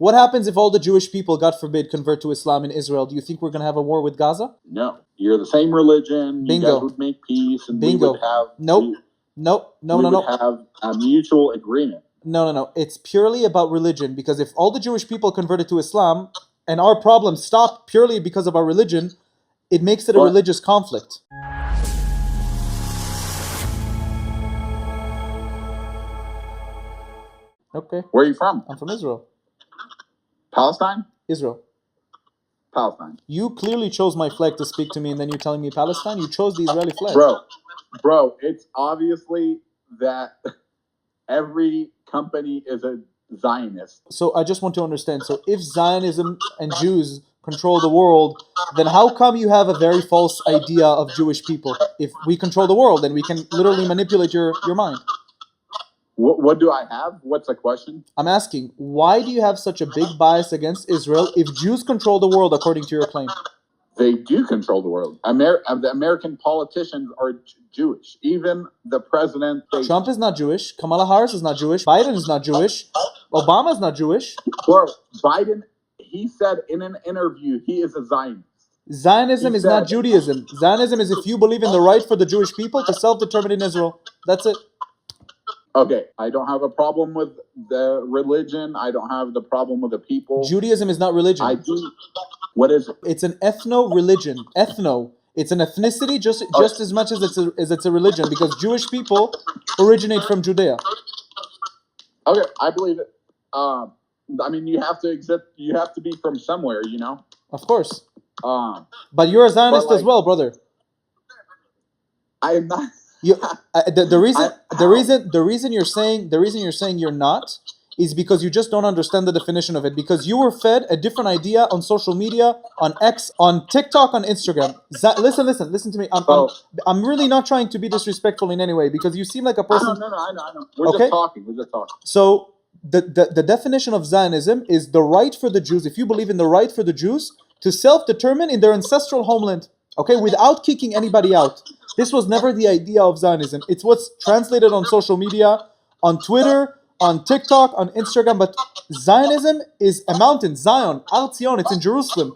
What happens if all the Jewish people, God forbid, convert to Islam in Israel? Do you think we're going to have a war with Gaza? No. You're the same religion. Bingo. You guys would make peace, and Bingo. we would have... Nope. We would have a mutual agreement. No. It's purely about religion, because if all the Jewish people converted to Islam and our problems stop purely because of our religion, it makes it a religious conflict. Okay. Where are you from? I'm from Israel. Palestine? Israel. Palestine. You clearly chose my flag to speak to me, and then you're telling me Palestine? You chose the Israeli flag. Bro, it's obviously that every company is a Zionist. So I just want to understand. So if Zionism and Jews control the world, then how come you have a very false idea of Jewish people? If we control the world, then we can literally manipulate your mind. What do I have? What's the question? I'm asking, why do you have such a big bias against Israel if Jews control the world according to your claim? They do control the world. The American politicians are Jewish. Even the president... Trump is not Jewish. Kamala Harris is not Jewish. Biden is not Jewish. Obama is not Jewish. Bro, Biden, he said in an interview, he is a Zionist. Zionism is not Judaism. Zionism is if you believe in the right for the Jewish people to self-determine in Israel. That's it. Okay, I don't have a problem with the religion. I don't have the problem with the people. Judaism is not religion. I do. What is it? It's an ethno-religion. Ethno. It's an ethnicity just as much as it's a religion, because Jewish people originate from Judea. Okay, I believe it. I mean, you have to exist. You have to be from somewhere, you know. Of course. But you're a Zionist as well, brother. I am not. The reason you're saying you're not is because you just don't understand the definition of it, because you were fed a different idea on social media, on X, on TikTok, on Instagram. Listen to me. I'm really not trying to be disrespectful in any way, because you seem like a person. No, I know. We're just talking. So the definition of Zionism is the right for the Jews, if you believe in the right for the Jews to self-determine in their ancestral homeland, okay, without kicking anybody out. This was never the idea of Zionism. It's what's translated on social media, on Twitter, on TikTok, on Instagram. But Zionism is a mountain, Zion, Al Zion, it's in Jerusalem.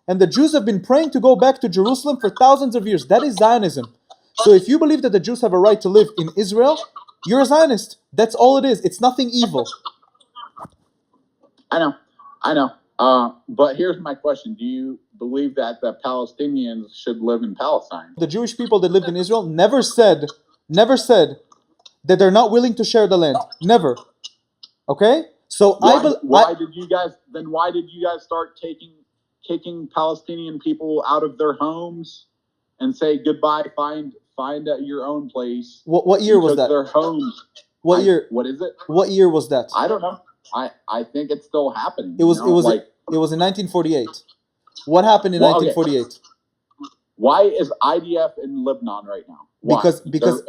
And the Jews have been praying to go back to Jerusalem for thousands of years. That is Zionism. So if you believe that the Jews have a right to live in Israel, you're a Zionist. That's all it is. It's nothing evil. I know. But here's my question. Do you believe that the Palestinians should live in Palestine? The Jewish people that lived in Israel never said that they're not willing to share the land. Never. Okay? So why did you guys start kicking Palestinian people out of their homes and say goodbye, find your own place? What year was that? Their homes. What year? What is it? What year was that? I don't know. I think it's still happening. It was in 1948. What happened in 1948? Okay. Why is IDF in Lebanon right now? Why? Because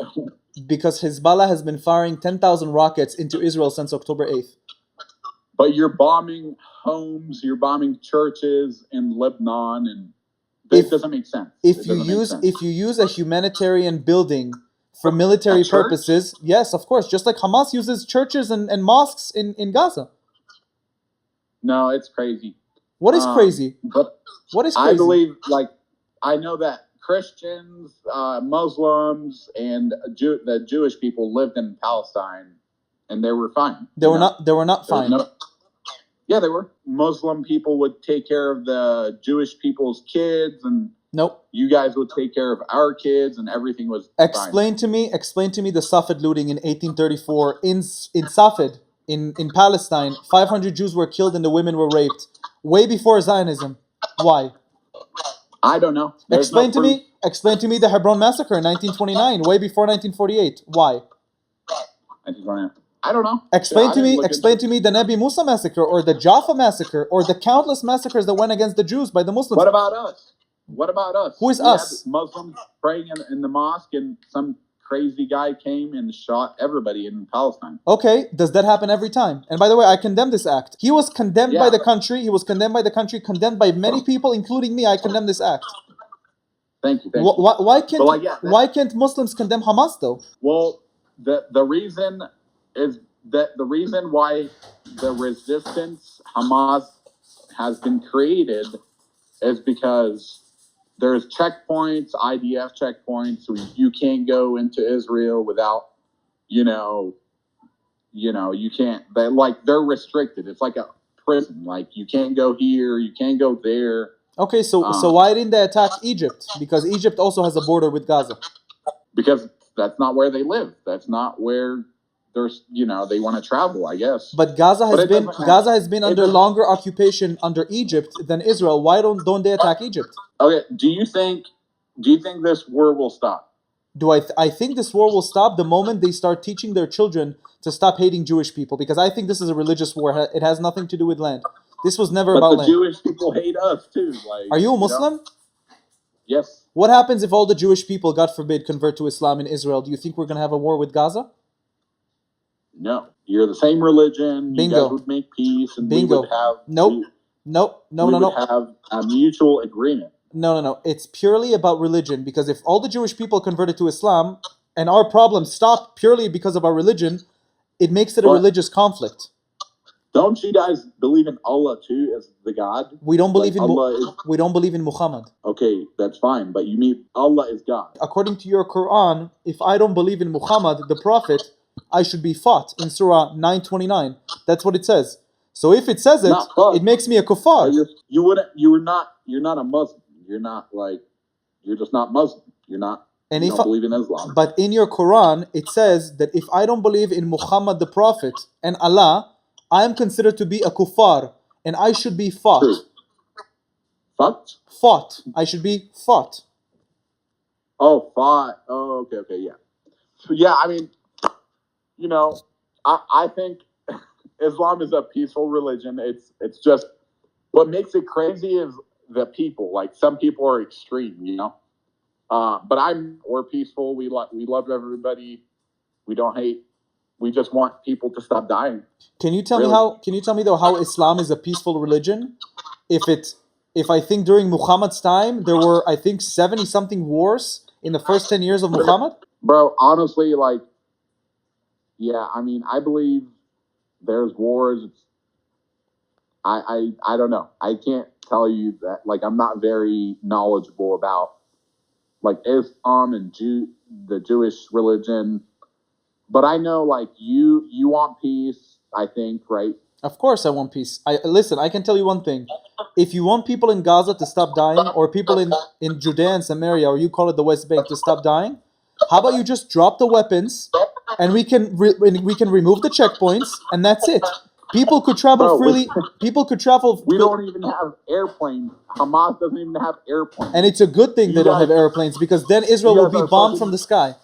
Hezbollah has been firing 10,000 rockets into Israel since October 8th. But you're bombing homes, you're bombing churches in Lebanon, and it doesn't make sense. If you use a humanitarian building for military purposes, yes, of course, just like Hamas uses churches and mosques in Gaza. No, it's crazy. What is crazy? What is crazy? I believe, I know that Christians, Muslims, and the Jewish people lived in Palestine, and they were fine. They were not fine. Yeah, they were. Muslim people would take care of the Jewish people's kids, and you guys would take care of our kids, and everything was Explain to me the Safed looting in 1834 in Safed in Palestine. 500 Jews were killed and the women were raped. Way before Zionism. Why? I don't know. Explain to me the Hebron massacre in 1929, way before 1948. Why? I don't know. Explain to me the Nabi Musa massacre, or the Jaffa massacre, or the countless massacres that went against the Jews by the Muslims. What about us? Who is us? Muslims praying in the mosque, and some crazy guy came and shot everybody in Palestine. Okay, does that happen every time? And by the way, I condemn this act. He was condemned by the country. Condemned by many people, including me. I condemn this act. Thank you. Why can't Muslims condemn Hamas though? Well, the reason is that the reason why the resistance Hamas has been created is because there's checkpoints, IDF checkpoints. So you can't go into Israel without, you can't. They're restricted. It's like a prison. Like you can't go here, you can't go there. Okay, so why didn't they attack Egypt? Because Egypt also has a border with Gaza. Because that's not where they live. That's not where there's, they want to travel, I guess. But Gaza has been under longer occupation under Egypt than Israel. Why don't they attack Egypt? Okay, do you think this war will stop? I think this war will stop the moment they start teaching their children to stop hating Jewish people, because I think this is a religious war. It has nothing to do with land. This was never about land. But the Jewish people hate us too. Are you a Muslim? Yes. What happens if all the Jewish people, God forbid, convert to Islam in Israel? Do you think we're going to have a war with Gaza? No. You're the same religion. Bingo. You guys would make peace, and Bingo. we would have... Nope. We would have a mutual agreement. No. It's purely about religion, because if all the Jewish people converted to Islam and our problems stop purely because of our religion, it makes it a religious conflict. Don't you guys believe in Allah too as the God? We don't believe we don't believe in Muhammad. Okay, that's fine, but you mean Allah is God. According to your Quran, if I don't believe in Muhammad, the Prophet, I should be fought in Surah 929. That's what it says. So if it says it, it makes me a kuffar. You're not a Muslim. You're just not Muslim. You don't believe in Islam. But in your Quran, it says that if I don't believe in Muhammad the Prophet and Allah, I am considered to be a kuffar, and I should be fought. True. Fought? Fought. I should be fought. Oh, fought. Oh, okay, yeah. So, yeah, I mean, I think Islam is a peaceful religion. It's just, what makes it crazy is the people. Like, some people are extreme, But we're peaceful. We love everybody. We don't hate. We just want people to stop dying. Can you tell me though how Islam is a peaceful religion? If I think during Muhammad's time there were 70 something wars in the first 10 years of Muhammad? Bro, honestly, I believe there's wars. I don't know. I can't tell you that. I'm not very knowledgeable about Islam and the Jewish religion. But I know, you want peace, I think, right? Of course I want peace. Listen, I can tell you one thing. If you want people in Gaza to stop dying, or people in Judea and Samaria, or you call it the West Bank, to stop dying, how about you just drop the weapons, and we can remove the checkpoints, and that's it. People could travel freely. People could travel. We don't even have airplanes. Hamas doesn't even have airplanes. And it's a good thing they don't have airplanes, because then Israel will be bombed from the sky.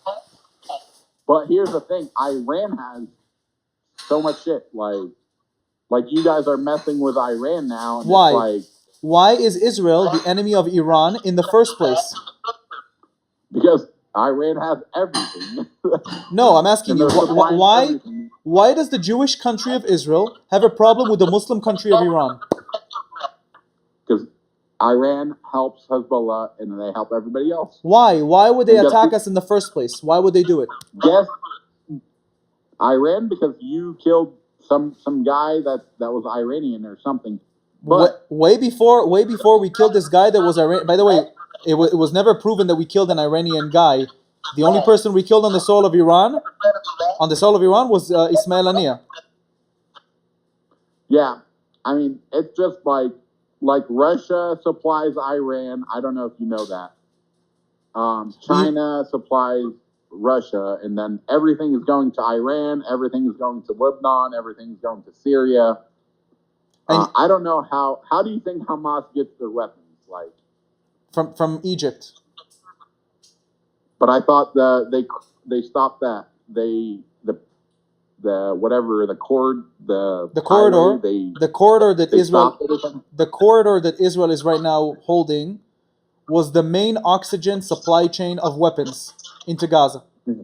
But here's the thing, Iran has so much shit. Like you guys are messing with Iran now. And why? Why is Israel the enemy of Iran in the first place? Because Iran has everything. No, I'm asking you, why does the Jewish country of Israel have a problem with the Muslim country of Iran? Because Iran helps Hezbollah, and they help everybody else. Why? Why would they attack us in the first place? Why would they do it? Guess Iran, because you killed some guy that was Iranian or something. But way before we killed this guy that was Iranian. By the way, it was never proven that we killed an Iranian guy. The only person we killed on the soil of Iran was Ismail Haniyeh. Yeah, I mean, it's just like Russia supplies Iran. I don't know if you know that. China supplies Russia, and then everything is going to Iran, everything is going to Lebanon, everything is going to Syria. I don't know how do you think Hamas gets their weapons? From Egypt. But I thought they stopped that. The corridor that Israel is right now holding was the main oxygen supply chain of weapons into Gaza. Mm-hmm.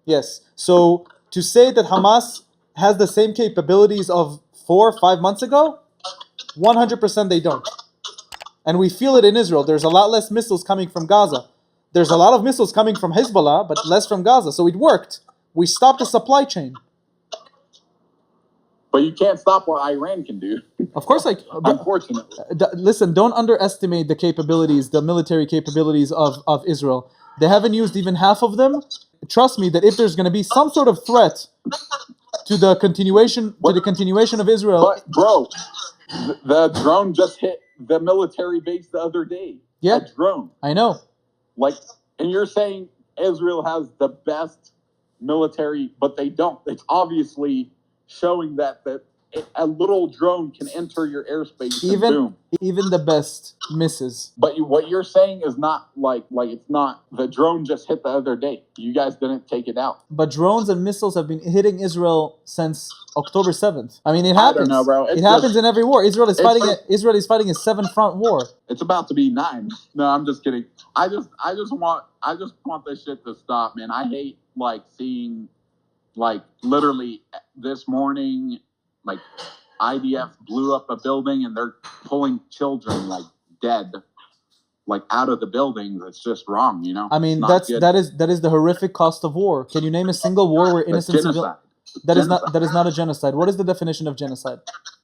Yes. So to say that Hamas has the same capabilities of 4 or 5 months ago, 100% they don't. And we feel it in Israel. There's a lot less missiles coming from Gaza. There's a lot of missiles coming from Hezbollah, but less from Gaza. So it worked. We stopped the supply chain. But you can't stop what Iran can do. Of course, Unfortunately. listen, don't underestimate the capabilities, the military capabilities of Israel. They haven't used even half of them. Trust me that if there's going to be some sort of threat to the continuation of Israel. But bro, the drone just hit the military base the other day. Yeah, a drone. I know. And you're saying Israel has the best military, but they don't. It's obviously showing that a little drone can enter your airspace and boom. Even the best misses. But what you're saying is not like it's not. The drone just hit the other day. You guys didn't take it out. But drones and missiles have been hitting Israel since October 7th. I mean, it happens. I don't know, bro. It happens in every war. Israel is fighting a 7-front war. It's about to be 9. No, I'm just kidding. I just want this shit to stop, man. I hate seeing literally this morning, IDF blew up a building and they're pulling children dead out of the buildings. It's just wrong, you know. I mean, that is the horrific cost of war. Can you name a single war where innocent civilians? That is not a genocide. What is the definition of genocide?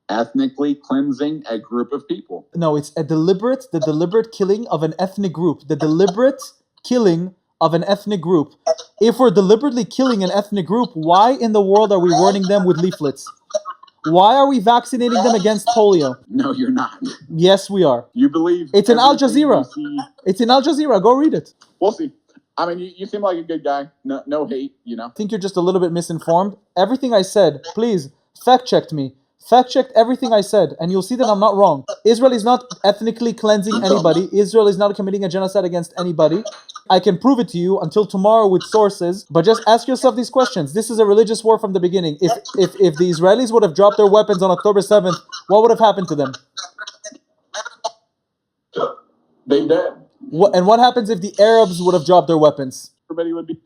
Ethnically cleansing a group of people. No, it's the deliberate killing of an ethnic group. The deliberate killing of an ethnic group. If we're deliberately killing an ethnic group, why in the world are we warning them with leaflets? Why are we vaccinating them against polio? No, you're not. Yes, we are. You believe it's in Al Jazeera. It's in Al Jazeera. Go read it. We'll see. I mean, you seem like a good guy. No hate, you know. I think you're just a little bit misinformed. Everything I said, please, fact-checked me. Fact-checked everything I said, and you'll see that I'm not wrong. Israel is not ethnically cleansing anybody. Israel is not committing a genocide against anybody. I can prove it to you until tomorrow with sources, but just ask yourself these questions. This is a religious war from the beginning. If the Israelis would have dropped their weapons on October 7th, what would have happened to them? They did. And what happens if the Arabs would have dropped their weapons?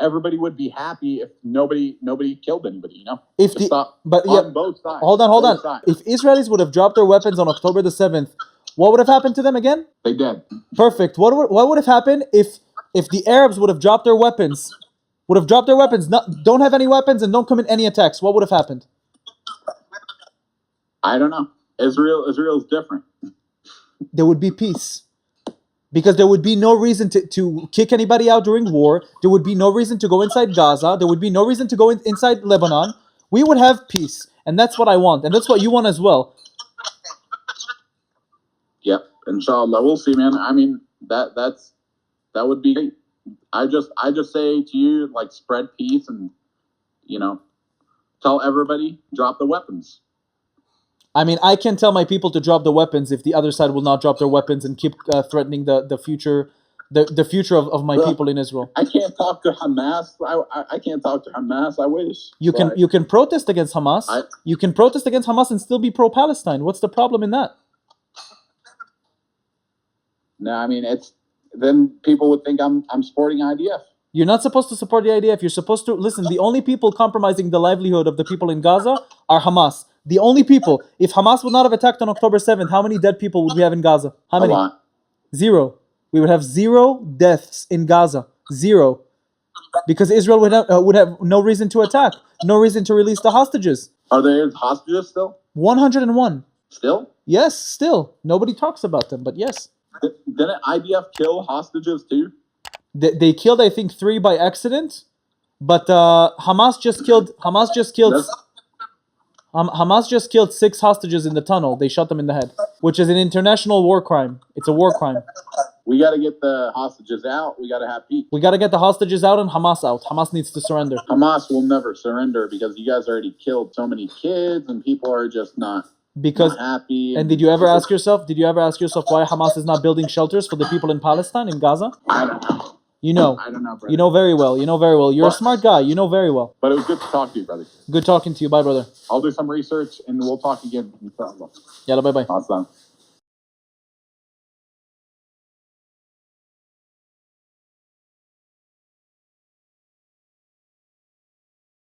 Everybody would be happy if nobody killed anybody, you know. On both sides. Hold on. Sides. If Israelis would have dropped their weapons on October the 7th, what would have happened to them again? They did. Perfect. What would have happened if the Arabs would have dropped their weapons? Don't have any weapons and don't commit any attacks. What would have happened? I don't know. Israel's different. There would be peace. Because there would be no reason to kick anybody out during war. There would be no reason to go inside Gaza. There would be no reason to go inside Lebanon. We would have peace. And that's what I want. And that's what you want as well. Yep. Inshallah. We'll see, man. I mean, that would be great. I just say to you, spread peace and, tell everybody, drop the weapons. I mean, I can tell my people to drop the weapons if the other side will not drop their weapons and keep threatening the future of my people in Israel. I can't talk to Hamas. I can't talk to Hamas. I wish. You can protest against Hamas. You can protest against Hamas and still be pro Palestine. What's the problem in that? No, I mean then people would think I'm supporting IDF. You're not supposed to support the IDF. You're supposed to listen. The only people compromising the livelihood of the people in Gaza are Hamas. The only people. If Hamas would not have attacked on October 7th, how many dead people would we have in Gaza? How many? A lot. 0. We would have 0 deaths in Gaza. 0. Because Israel would have no reason to attack. No reason to release the hostages. Are there hostages still? 101. Still? Yes, still. Nobody talks about them, but yes. Didn't IDF kill hostages too? They killed, I think, 3 by accident. But Hamas just killed... Hamas just killed 6 hostages in the tunnel. They shot them in the head, which is an international war crime. It's a war crime. We got to get the hostages out. We got to have peace. We got to get the hostages out and Hamas out. Hamas needs to surrender. Hamas will never surrender because you guys already killed so many kids and people are just not happy. And did you ever ask yourself why Hamas is not building shelters for the people in Palestine, in Gaza? I don't know. You know. I don't know, brother. You know very well. You're a smart guy. You know very well. But it was good to talk to you, brother. Good talking to you. Bye, brother. I'll do some research and we'll talk again. Yalla, bye-bye. Awesome.